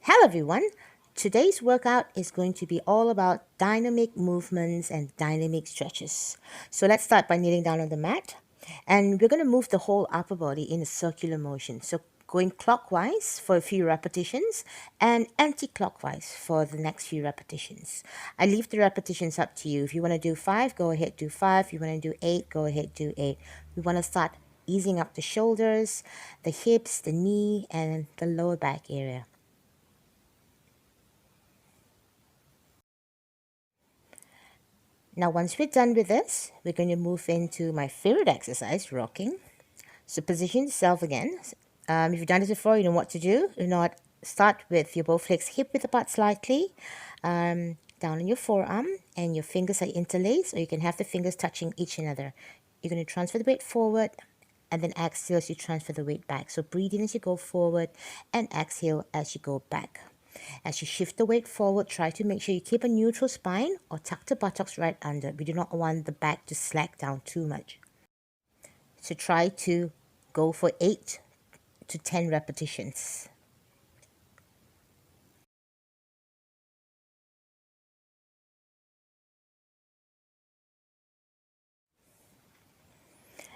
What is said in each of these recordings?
Hello everyone. Today's workout is going to be all about dynamic movements and dynamic stretches. So let's start by kneeling down on the mat, and we're going to move the whole upper body in a circular motion. So going clockwise for a few repetitions and anti-clockwise for the next few repetitions. I leave the repetitions up to you. If you want to do 5, go ahead, do 5. If you want to do 8, go ahead, do 8. We want to start easing up the shoulders, the hips, the knee, and the lower back area. Now, once we're done with this, we're going to move into my favorite exercise, rocking. So position yourself again. If you've done this before, you know what to do. Do not start with your both legs hip width apart slightly, down on your forearm, and your fingers are interlaced, or you can have the fingers touching each other. You're going to transfer the weight forward, and then exhale as you transfer the weight back. So breathe in as you go forward, and exhale as you go back. As you shift the weight forward, try to make sure you keep a neutral spine or tuck the buttocks right under. We do not want the back to slack down too much. So try to go for 8 to 10 repetitions.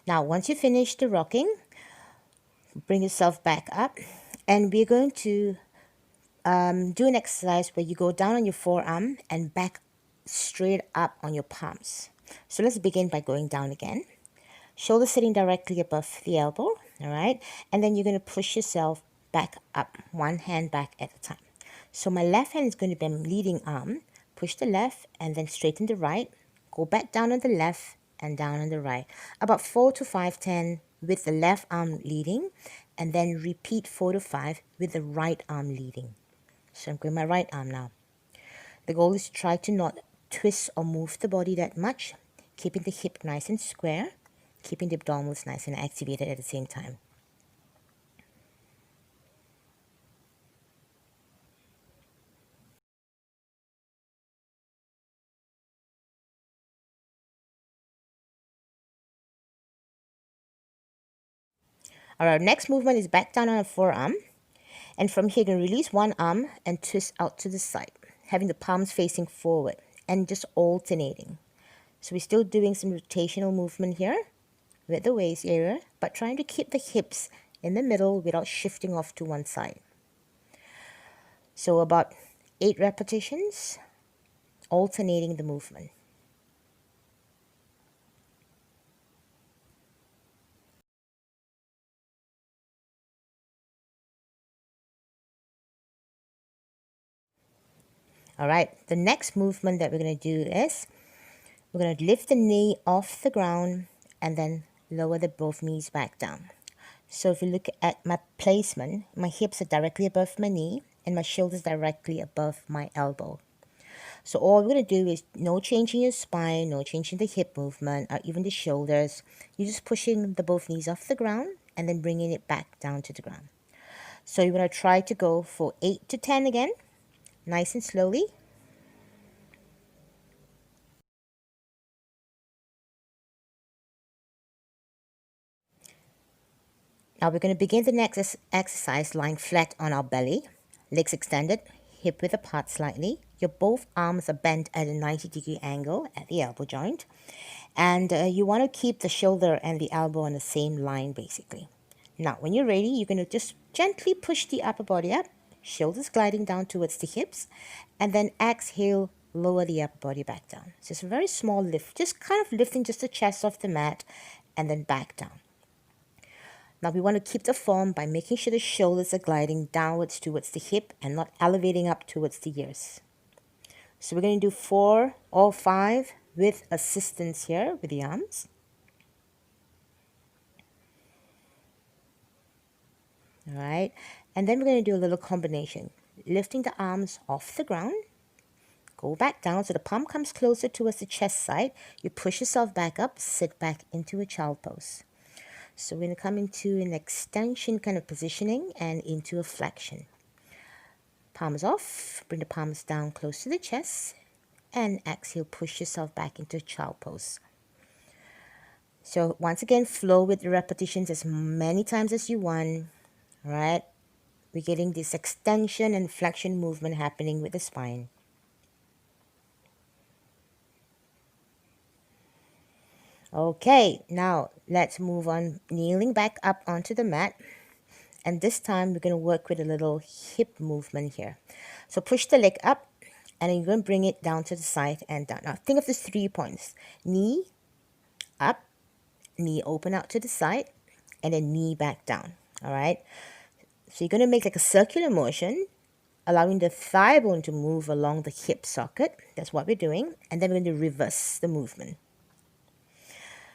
Now, once you finish the rocking, bring yourself back up, and we're going to do an exercise where you go down on your forearm and back straight up on your palms. So let's begin by going down again. Shoulder sitting directly above the elbow, all right? And then you're going to push yourself back up, one hand back at a time. So my left hand is going to be my leading arm. Push the left and then straighten the right. Go back down on the left and down on the right. About 4 to 5, 10 with the left arm leading, and then repeat 4 to 5 with the right arm leading. So I'm going my right arm now. The goal is to try to not twist or move the body that much, keeping the hip nice and square, keeping the abdominals nice and activated at the same time. Our next movement is back down on the forearm. And from here, you're going to release one arm and twist out to the side, having the palms facing forward and just alternating. So we're still doing some rotational movement here with the waist area, but trying to keep the hips in the middle without shifting off to one side. So about 8 repetitions, alternating the movement. All right, the next movement that we're going to do is we're going to lift the knee off the ground and then lower the both knees back down. So if you look at my placement, my hips are directly above my knee and my shoulders directly above my elbow. So all we're going to do is no change in your spine, no change in the hip movement or even the shoulders. You're just pushing the both knees off the ground and then bringing it back down to the ground. So you're going to try to go for 8 to 10 again, nice and slowly. Now we're going to begin the next exercise lying flat on our belly, legs extended, hip width apart slightly. Your both arms are bent at a 90-degree angle at the elbow joint. And you want to keep the shoulder and the elbow on the same line basically. Now when you're ready, you're going to just gently push the upper body up, shoulders gliding down towards the hips, and then exhale, lower the upper body back down. So it's a very small lift, just kind of lifting just the chest off the mat and then back down. Now we want to keep the form by making sure the shoulders are gliding downwards towards the hip and not elevating up towards the ears. So we're going to do 4 or 5 with assistance here with the arms. All right, and then we're going to do a little combination. Lifting the arms off the ground, go back down so the palm comes closer towards the chest side. You push yourself back up, sit back into a child pose. So we're going to come into an extension kind of positioning and into a flexion. Palms off, bring the palms down close to the chest, and exhale, push yourself back into a child pose. So once again, flow with the repetitions as many times as you want, right? We're getting this extension and flexion movement happening with the spine. Okay, now let's move on, kneeling back up onto the mat. And this time we're going to work with a little hip movement here. So push the leg up and then you're going to bring it down to the side and down. Now think of the 3 points. Knee up, knee open out to the side, and then knee back down. All right. So you're going to make like a circular motion, allowing the thigh bone to move along the hip socket. That's what we're doing. And then we're going to reverse the movement.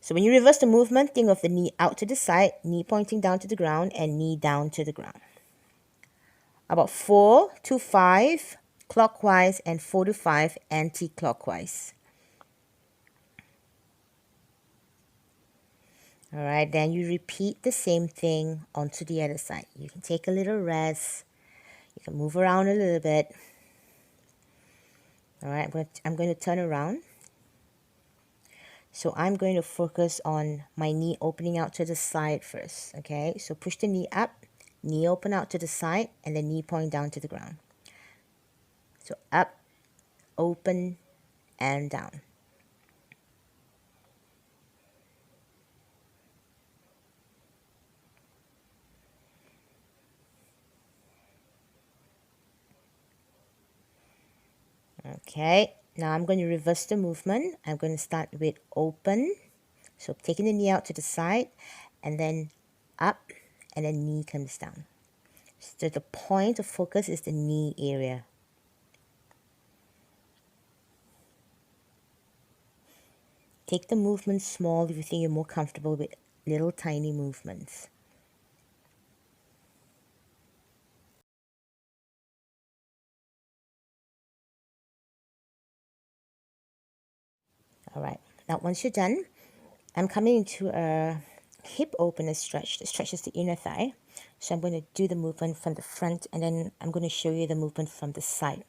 So when you reverse the movement, think of the knee out to the side, knee pointing down to the ground, and knee down to the ground. About 4 to 5 clockwise and 4 to 5 anti-clockwise. All right, then you repeat the same thing onto the other side. You can take a little rest. You can move around a little bit. All right, I'm going to turn around. So I'm going to focus on my knee opening out to the side first. Okay, so push the knee up, knee open out to the side, and then knee point down to the ground. So up, open, and down. Okay, now I'm going to reverse the movement. I'm going to start with open. So taking the knee out to the side and then up and then knee comes down. So the point of focus is the knee area. Take the movement small if you think you're more comfortable with little tiny movements. All right, now once you're done, I'm coming into a hip opener stretch that stretches the inner thigh. So I'm going to do the movement from the front and then I'm going to show you the movement from the side.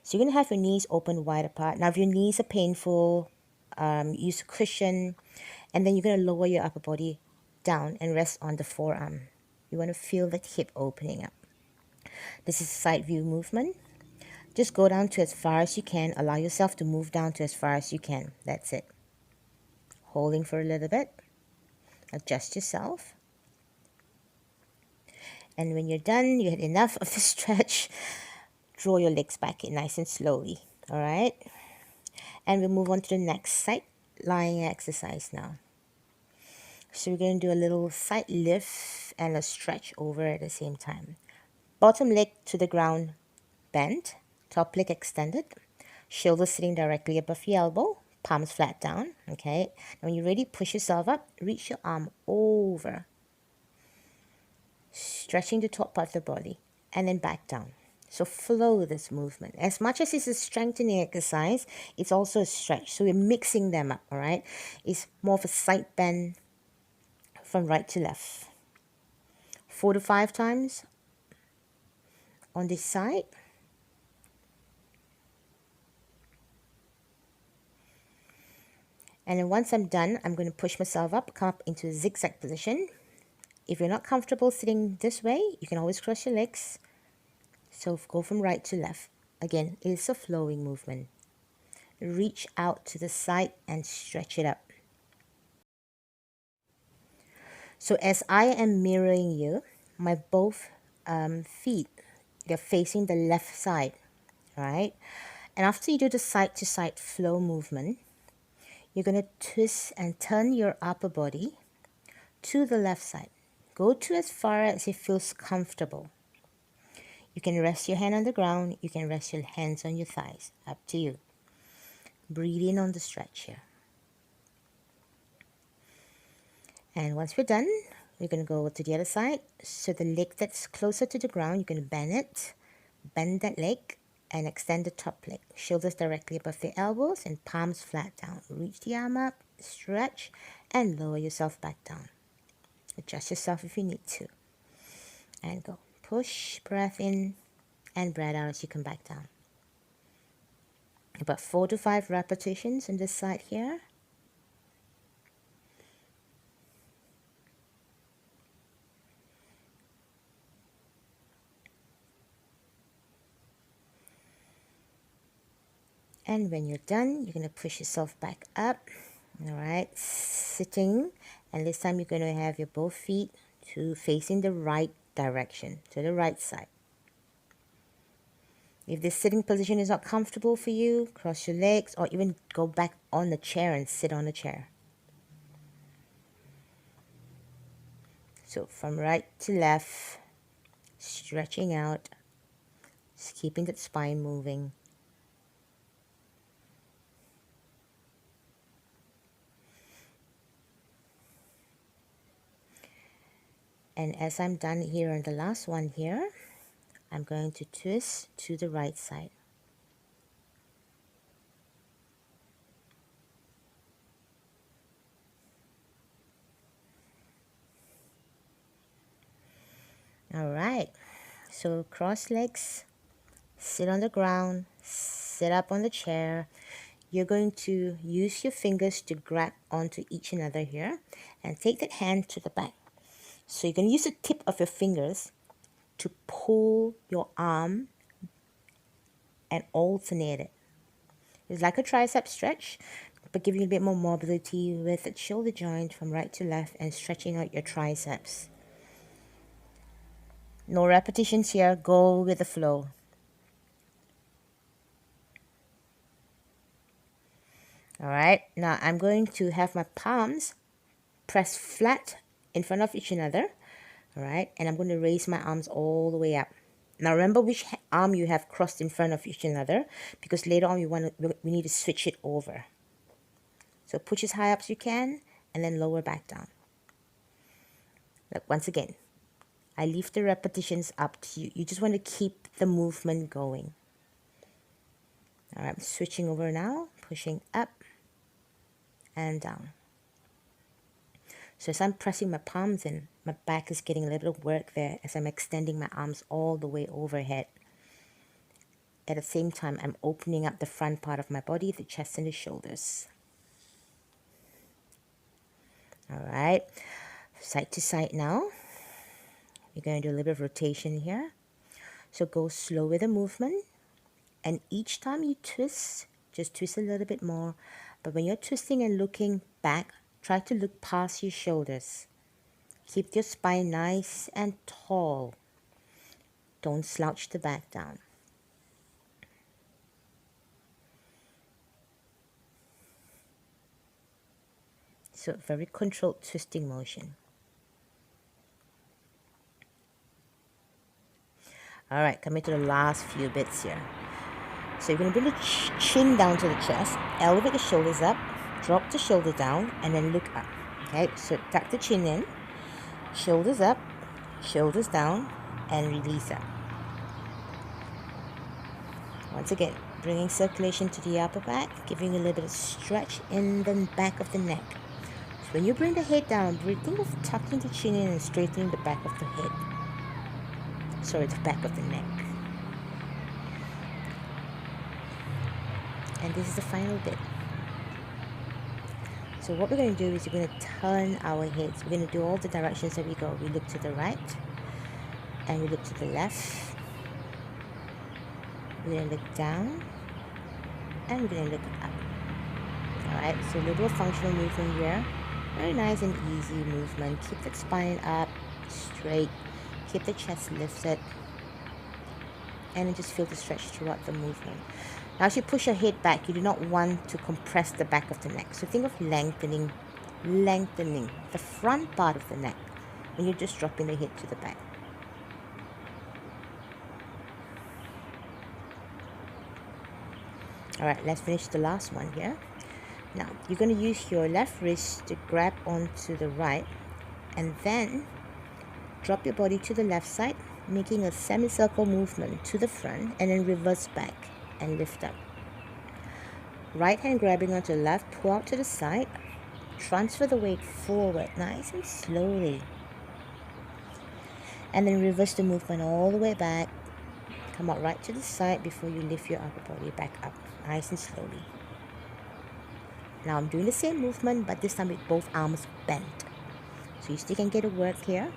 So you're going to have your knees open wide apart. Now if your knees are painful, use a cushion, and then you're going to lower your upper body down and rest on the forearm. You want to feel the hip opening up. This is a side view movement. Just go down to as far as you can. Allow yourself to move down to as far as you can. That's it. Holding for a little bit. Adjust yourself. And when you're done, you had enough of the stretch, draw your legs back in nice and slowly. All right? And we'll move on to the next side lying exercise now. So we're going to do a little side lift and a stretch over at the same time. Bottom leg to the ground, bent. Top leg extended. Shoulders sitting directly above your elbow. Palms flat down. Okay. Now when you're ready, push yourself up. Reach your arm over. Stretching the top part of the body. And then back down. So flow this movement. As much as it's a strengthening exercise, it's also a stretch. So we're mixing them up. Alright. It's more of a side bend from right to left. 4 to 5 times on this side. And then once I'm done, I'm going to push myself up, come up into a zigzag position. If you're not comfortable sitting this way, you can always cross your legs. So go from right to left. Again, it's a flowing movement. Reach out to the side and stretch it up. So as I am mirroring you, my both feet, they're facing the left side, right? And after you do the side-to-side flow movement, you're going to twist and turn your upper body to the left side. Go to as far as it feels comfortable. You can rest your hand on the ground. You can rest your hands on your thighs. Up to you. Breathe in on the stretch here. And once we're done, we're going to go to the other side. So the leg that's closer to the ground, you're going to bend it. Bend that leg and extend the top leg. Shoulders directly above the elbows and palms flat down. Reach the arm up, stretch, and lower yourself back down. Adjust yourself if you need to. And go. Push, breath in, and breath out as you come back down. About 4 to 5 repetitions on this side here. And when you're done, you're going to push yourself back up. All right, sitting. And this time you're going to have your both feet facing the right direction, to the right side. If this sitting position is not comfortable for you, cross your legs or even go back on the chair and sit on the chair. So from right to left, stretching out, just keeping that spine moving. And as I'm done here on the last one here, I'm going to twist to the right side. All right, so cross legs, sit on the ground, sit up on the chair. You're going to use your fingers to grab onto each another here and take that hand to the back. So you're going to use the tip of your fingers to pull your arm and alternate it. It's like a tricep stretch, but giving you a bit more mobility with the shoulder joint from right to left and stretching out your triceps. No repetitions here, go with the flow. All right, now I'm going to have my palms pressed flat in front of each other. All right, and I'm going to raise my arms all the way up. Now remember which arm you have crossed in front of each other, because later on we need to switch it over. So push as high up as you can and then lower back down. Look, once again, I leave the repetitions up to you. You just want to keep the movement going. All right, I'm switching over now, pushing up and down. So as I'm pressing my palms in, my back is getting a little bit of work there as I'm extending my arms all the way overhead. At the same time, I'm opening up the front part of my body, the chest and the shoulders. All right, side to side now. You're going to do a little bit of rotation here. So go slow with the movement. And each time you twist, just twist a little bit more. But when you're twisting and looking back, try to look past your shoulders. Keep your spine nice and tall. Don't slouch the back down. So very controlled twisting motion. All right, coming to the last few bits here. So you're going to bring the chin down to the chest, elevate the shoulders up, drop the shoulder down, and then look up. Okay, so tuck the chin in, shoulders up, shoulders down, and release up. Once again, bringing circulation to the upper back, giving a little bit of stretch in the back of the neck. So when you bring the head down, think of tucking the chin in and straightening the back of the head. Sorry, the back of the neck. And this is the final bit. So what we're going to do is we're going to turn our heads. We're going to do all the directions that we go. We look to the right and we look to the left. We're going to look down and we're going to look up. Alright, so a little functional movement here. Very nice and easy movement. Keep the spine up, straight. Keep the chest lifted. And then just feel the stretch throughout the movement. Now as you push your head back, you do not want to compress the back of the neck. So think of lengthening the front part of the neck when you're just dropping the head to the back. Alright, let's finish the last one here. Now, you're going to use your left wrist to grab onto the right and then drop your body to the left side, making a semicircle movement to the front and then reverse back and lift up. Right hand grabbing onto the left, pull out to the side, transfer the weight forward nice and slowly. And then reverse the movement all the way back. Come out right to the side before you lift your upper body back up, nice and slowly. Now I'm doing the same movement, but this time with both arms bent. So you still can get a work here.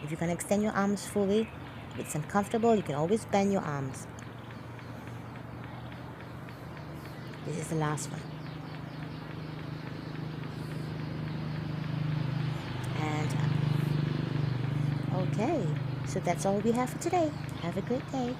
If you can extend your arms fully, if it's uncomfortable, you can always bend your arms. This is the last one. And okay, so that's all we have for today. Have a great day.